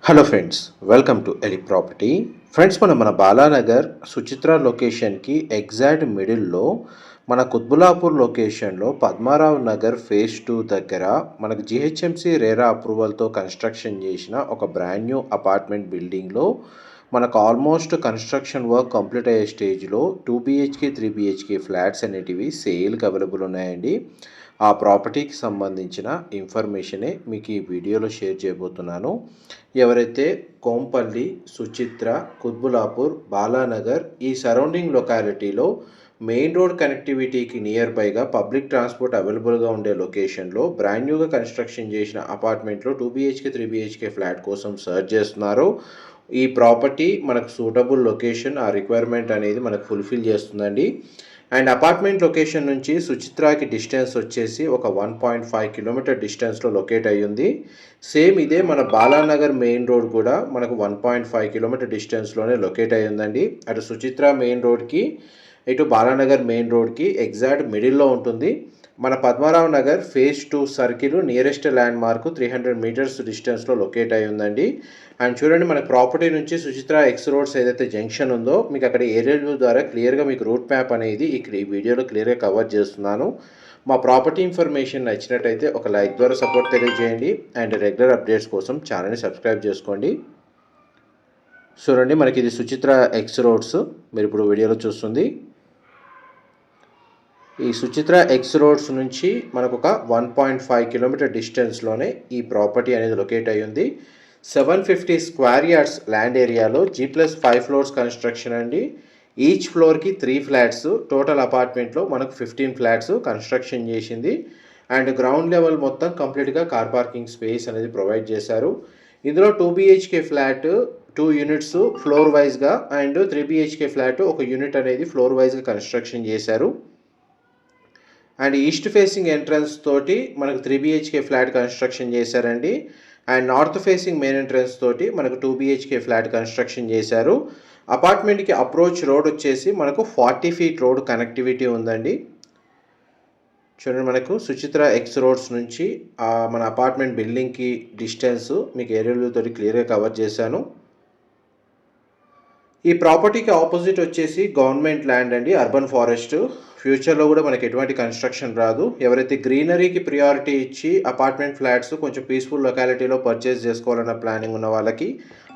Hello friends, welcome to ఎలి property. Friends, మన బాలానగర్ సుచిత్ర లొకేషన్కి ఎగ్జాక్ట్ మిడిల్లో మన కుత్బులాపూర్ లొకేషన్లో పద్మారావు నగర్ ఫేజ్ 2 దగ్గర మనకు జిహెచ్ఎంసి రేరా అప్రూవల్తో కన్స్ట్రక్షన్ చేసిన ఒక బ్రాండ్ న్యూ అపార్ట్మెంట్ బిల్డింగ్లో మనకు ఆల్మోస్ట్ కన్స్ట్రక్షన్ వర్క్ కంప్లీట్ అయ్యే స్టేజ్లో 2 BHK 3 BHK ఫ్లాట్స్ అనేటివి సేల్కి అవైలబుల్ ఉన్నాయండి. ఆ ప్రాపర్టీకి సంబంధించిన ఇన్ఫర్మేషనే మీకు ఈ వీడియోలో షేర్ చేయబోతున్నాను. ఎవరైతే కోంపల్లి, సుచిత్ర, కుత్బులాపూర్, బాలానగర్ ఈ సరౌండింగ్ లొకాలిటీలో మెయిన్ రోడ్ కనెక్టివిటీకి నియర్ బైగా పబ్లిక్ ట్రాన్స్పోర్ట్ అవైలబుల్గా ఉండే లొకేషన్లో బ్రాండ్ న్యూగా కన్స్ట్రక్షన్ చేసిన అపార్ట్మెంట్లో 2 BHK 3 BHK ఫ్లాట్ కోసం సర్చ్ చేస్తున్నారు. ఈ ప్రాపర్టీ మనకు సూటబుల్ లొకేషన్, ఆ రిక్వైర్మెంట్ అనేది మనకు ఫుల్ఫిల్ చేస్తుందండి. అండ్ అపార్ట్మెంట్ లొకేషన్ నుంచి సుచిత్రాకి డిస్టెన్స్ వచ్చేసి ఒక 1.5 కిలోమీటర్ డిస్టెన్స్లో లొకేట్ అయ్యింది. సేమ్ ఇదే మన బాలానగర్ మెయిన్ రోడ్ కూడా మనకు 1.5 కిలోమీటర్ డిస్టెన్స్లోనే లొకేట్ అయ్యిందండి. అటు సుచిత్ర మెయిన్ రోడ్కి, ఇటు బాలానగర్ మెయిన్ రోడ్కి ఎగ్జాక్ట్ మిడిల్లో ఉంటుంది. మన Padmarao Nagar phase 2 circle nearest landmark 300 meters డిస్టెన్స్లో లొకేట్ అయి ఉందండి. అండ్ చూడండి, మన ప్రాపర్టీ నుంచి సుచిత్ర ఎక్స్ రోడ్స్ ఏదైతే జంక్షన్ ఉందో మీకు అక్కడ ఏరియల్ వ్యూ ద్వారా క్లియర్గా మీకు రూట్ మ్యాప్ అనేది ఇక్కడ ఈ వీడియోలో క్లియర్గా కవర్ చేస్తున్నాను. మా ప్రాపర్టీ ఇన్ఫర్మేషన్ నచ్చినట్టయితే ఒక లైక్ ద్వారా సపోర్ట్ తెలియజేయండి. అండ్ రెగ్యులర్ అప్డేట్స్ కోసం ఛానల్ని సబ్స్క్రైబ్ చేసుకోండి. చూడండి, మనకి ఇది సుచిత్ర ఎక్స్ రోడ్స్ మీరు ఇప్పుడు వీడియోలో చూస్తుంది. ఈ సుచిత్ర ఎక్స్ రోడ్స్ నుంచి మనకు ఒక 1.5 కిలోమీటర్ డిస్టెన్స్లోనే ఈ ప్రాపర్టీ అనేది లొకేట్ అయ్యి ఉంది. 750 స్క్వేర్ యార్డ్స్ ల్యాండ్ ఏరియాలో G+5 ఫ్లోర్స్ కన్స్ట్రక్షన్ అండి. ఈచ్ ఫ్లోర్కి 3 ఫ్లాట్స్, టోటల్ అపార్ట్మెంట్లో మనకు 15 ఫ్లాట్స్ కన్స్ట్రక్షన్ చేసింది. అండ్ గ్రౌండ్ లెవెల్ మొత్తం కంప్లీట్గా కార్ పార్కింగ్ స్పేస్ అనేది ప్రొవైడ్ చేశారు. ఇందులో 2 BHK ఫ్లాట్ 2 యూనిట్స్ ఫ్లోర్ వైజ్గా అండ్ 3 BHK ఫ్లాట్ ఒక యూనిట్ అనేది ఫ్లోర్ వైజ్గా కన్స్ట్రక్షన్ చేశారు. అండ్ ఈస్ట్ ఫేసింగ్ ఎంట్రన్స్ తోటి మనకు 3 BHK ఫ్లాట్ కన్స్ట్రక్షన్ చేశారండి. And north facing main entrance తోటి మనకు 2 BHK ఫ్లాట్ కన్స్ట్రక్షన్ చేశారు. అపార్ట్మెంట్కి అప్రోచ్ రోడ్ వచ్చేసి మనకు 40 ఫీట్ రోడ్ కనెక్టివిటీ ఉందండి. చూడండి, మనకు సుచిత్ర ఎక్స్ రోడ్స్ నుంచి మన అపార్ట్మెంట్ బిల్డింగ్కి డిస్టెన్స్ మీకు ఏరియల్ తోటి క్లియర్గా కవర్ చేశాను. ఈ ప్రాపర్టీకి ఆపోజిట్ వచ్చేసి గవర్నమెంట్ ల్యాండ్ అండి, అర్బన్ ఫారెస్ట్. ఫ్యూచర్లో కూడా మనకి ఎటువంటి కన్స్ట్రక్షన్ రాదు. ఎవరైతే గ్రీనరీకి ప్రియారిటీ ఇచ్చి అపార్ట్మెంట్ ఫ్లాట్స్ కొంచెం పీస్ఫుల్ లొకాలిటీలో పర్చేస్ చేసుకోవాలన్న ప్లానింగ్ ఉన్న వాళ్ళకి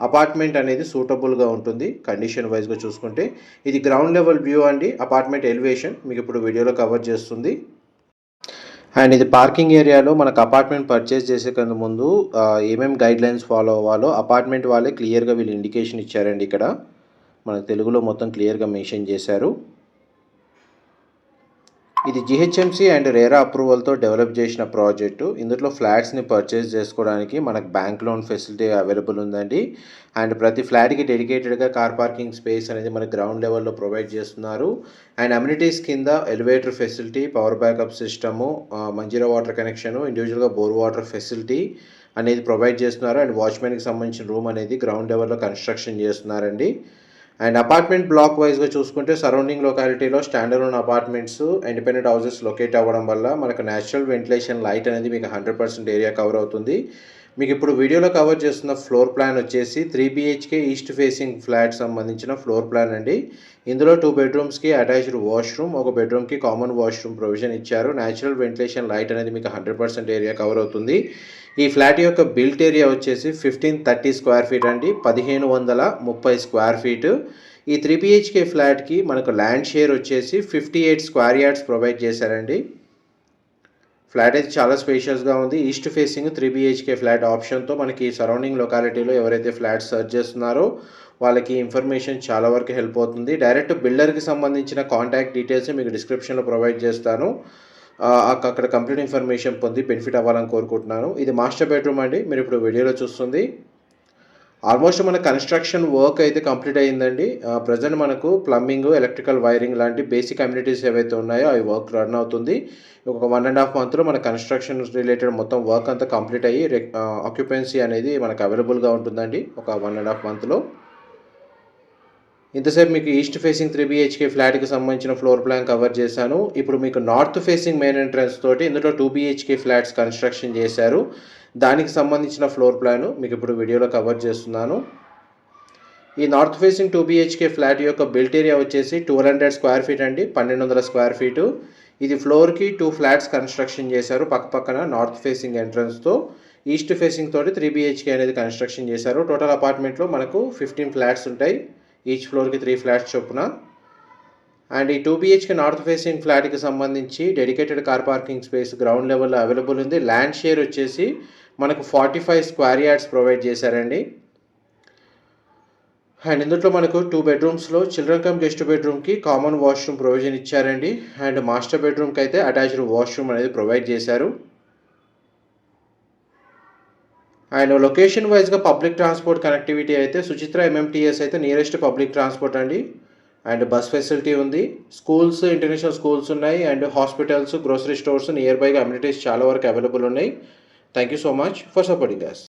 అపార్ట్మెంట్ అనేది సూటబుల్గా ఉంటుంది. కండిషన్ వైజ్గా చూసుకుంటే ఇది గ్రౌండ్ లెవెల్ వ్యూ అండి. అపార్ట్మెంట్ ఎలివేషన్ మీకు ఇప్పుడు వీడియోలో కవర్ చేస్తుంది. అండ్ ఇది పార్కింగ్ ఏరియాలో మనకు అపార్ట్మెంట్ పర్చేస్ చేసే కన్నా ముందు ఏమేమి గైడ్ లైన్స్ ఫాలో అవ్వాలో అపార్ట్మెంట్ వాళ్ళే క్లియర్గా వీళ్ళు ఇండికేషన్ ఇచ్చారండి. ఇక్కడ మనకు తెలుగులో మొత్తం క్లియర్గా మెన్షన్ చేశారు. ఇది జిహెచ్ఎంసి అండ్ రేరా అప్రూవల్తో డెవలప్ చేసిన ప్రాజెక్టు. ఇందులో ఫ్లాట్స్ని పర్చేస్ చేసుకోవడానికి మనకు బ్యాంక్ లోన్ ఫెసిలిటీ అవైలబుల్ ఉందండి. అండ్ ప్రతి ఫ్లాట్కి డెడికేటెడ్గా కార్ పార్కింగ్ స్పేస్ అనేది మనకు గ్రౌండ్ లెవెల్లో ప్రొవైడ్ చేస్తున్నారు. అండ్ అమ్యూనిటీస్ కింద elevator facility, power backup system, Manjeera water connection, ఇండివిజువల్గా బోర్ వాటర్ ఫెసిలిటీ అనేది ప్రొవైడ్ చేస్తున్నారు. అండ్ వాచ్మెన్కి సంబంధించిన రూమ్ అనేది గ్రౌండ్ లెవెల్లో కన్స్ట్రక్షన్ చేస్తున్నారండి. అండ్ అపార్ట్మెంట్ బ్లాక్ వైజ్గా చూసుకుంటే సరౌండింగ్ లొకాలిటీలో standard apartments, independent houses locate అవ్వడం వల్ల మనకు న్యాచురల్ వెంటిలేషన్ లైట్ అనేది మీకు 100% ఏరియా కవర్ అవుతుంది. మీకు ఇప్పుడు వీడియోలో కవర్ చేస్తున్న ఫ్లోర్ ప్లాన్ వచ్చేసి 3 BHK ఈస్ట్ ఫేసింగ్ ఫ్లాట్ సంబంధించిన ఫ్లోర్ ప్లాన్ అండి. ఇందులో 2 బెడ్రూమ్స్కి అటాచ్డ్ వాష్రూమ్, ఒక బెడ్రూమ్కి కామన్ వాష్రూమ్ ప్రొవిజన్ ఇచ్చారు. న్యాచురల్ వెంటిలేషన్ లైట్ అనేది మీకు 100% ఏరియా కవర్ అవుతుంది. ఈ ఫ్లాట్ యొక్క బిల్ట్ ఏరియా వచ్చేసి 1530 స్క్వేర్ ఫీట్ అండి, 1530 స్క్వేర్ ఫీట్. ఈ 3 BHK ఫ్లాట్కి మనకు ల్యాండ్ షేర్ వచ్చేసి 58 స్క్వేర్ యార్డ్స్ ప్రొవైడ్ చేశారండి. ఫ్లాట్ అయితే చాలా స్పేషియస్గా ఉంది. ఈస్ట్ ఫేసింగ్ 3 BHK ఫ్లాట్ ఆప్షన్తో మనకి సరౌండింగ్ లొకాలిటీలో ఎవరైతే ఫ్లాట్ సర్చ్ చేస్తున్నారో వాళ్ళకి ఇన్ఫర్మేషన్ చాలా వరకు హెల్ప్ అవుతుంది. డైరెక్ట్ బిల్డర్కి సంబంధించిన కాంటాక్ట్ డీటెయిల్స్ మీకు డిస్క్రిప్షన్లో ప్రొవైడ్ చేస్తాను. అక్కడ కంప్లీట్ ఇన్ఫర్మేషన్ పొంది బెనిఫిట్ అవ్వాలని కోరుకుంటున్నాను. ఇది మాస్టర్ బెడ్రూమ్ అండి, మీరు ఇప్పుడు వీడియోలో చూస్తుంది. ఆల్మోస్ట్ మన కన్స్ట్రక్షన్ వర్క్ అయితే కంప్లీట్ అయ్యిందండి. ప్రజెంట్ మనకు ప్లంబింగ్, ఎలక్ట్రికల్ వైరింగ్ లాంటి బేసిక్ కమ్యూనిటీస్ ఏవైతే ఉన్నాయో అవి వర్క్ రన్ అవుతుంది. ఒక 1.5 మంత్లో మన కన్స్ట్రక్షన్ రిలేటెడ్ మొత్తం వర్క్ అంతా కంప్లీట్ అయ్యి ఆక్యుపెన్సీ అనేది మనకు అవైలబుల్గా ఉంటుందండి ఒక 1.5 మంత్లో. ఇంతసేపు మీకు ఈస్ట్ ఫేసింగ్ 3 BHK ఫ్లాట్కి సంబంధించిన ఫ్లోర్ ప్లాన్ కవర్ చేశాను. ఇప్పుడు మీకు నార్త్ ఫేసింగ్ మెయిన్ ఎంట్రన్స్ తోటి ఇందులో 2 BHK ఫ్లాట్స్ కన్స్ట్రక్షన్ చేశారు. దానికి సంబంధించిన ఫ్లోర్ ప్లాను మీకు ఇప్పుడు వీడియోలో కవర్ చేస్తున్నాను. ఈ నార్త్ ఫేసింగ్ 2 BHK ఫ్లాట్ యొక్క బిల్ట్ ఏరియా వచ్చేసి 1200 స్క్వేర్ ఫీట్ అండి, 1200 స్క్వేర్ ఫీటు. ఇది ఫ్లోర్కి 2 ఫ్లాట్స్ కన్స్ట్రక్షన్ చేశారు పక్కన నార్త్ ఫేసింగ్ ఎంట్రన్స్తో. ఈస్ట్ ఫేసింగ్ తోటి 3 BHK అనేది కన్స్ట్రక్షన్ చేశారు. టోటల్ అపార్ట్మెంట్లో మనకు 15 ఫ్లాట్స్ ఉంటాయి, ఈచ్ ఫ్లోర్కి 3 ఫ్లాట్స్ చొప్పున. అండ్ ఈ 2 BHK నార్త్ ఫేసింగ్ ఫ్లాట్కి సంబంధించి dedicated car parking space ground లెవెల్లో అవైలబుల్ ఉంది. ల్యాండ్ షేర్ వచ్చేసి మనకు 45 స్క్వేర్ యార్డ్స్ ప్రొవైడ్ చేశారండి. అండ్ ఇందులో మనకు 2 బెడ్రూమ్స్లో చిల్డ్రన్ కమ్ గెస్ట్ బెడ్రూమ్కి కామన్ వాష్రూమ్ ప్రొవిజన్ ఇచ్చారండి. అండ్ మాస్టర్ బెడ్రూమ్కి అయితే అటాచ్డ్ వాష్రూమ్ అనేది ప్రొవైడ్ చేశారు. అండ్ లొకేషన్ వైజ్గా పబ్లిక్ ట్రాన్స్పోర్ట్ కనెక్టివిటీ అయితే సుచిత్ర MMTS అయితే నియరెస్ట్ పబ్లిక్ ట్రాన్స్పోర్ట్ అండి. అండ్ బస్ ఫెసిలిటీ ఉంది. స్కూల్స్, ఇంటర్నేషనల్ స్కూల్స్ ఉన్నాయి. And hospitals, grocery stores near బైగా amenities చాలా వరకు అవైలబుల్ ఉన్నాయి. Thank you so much for supporting us.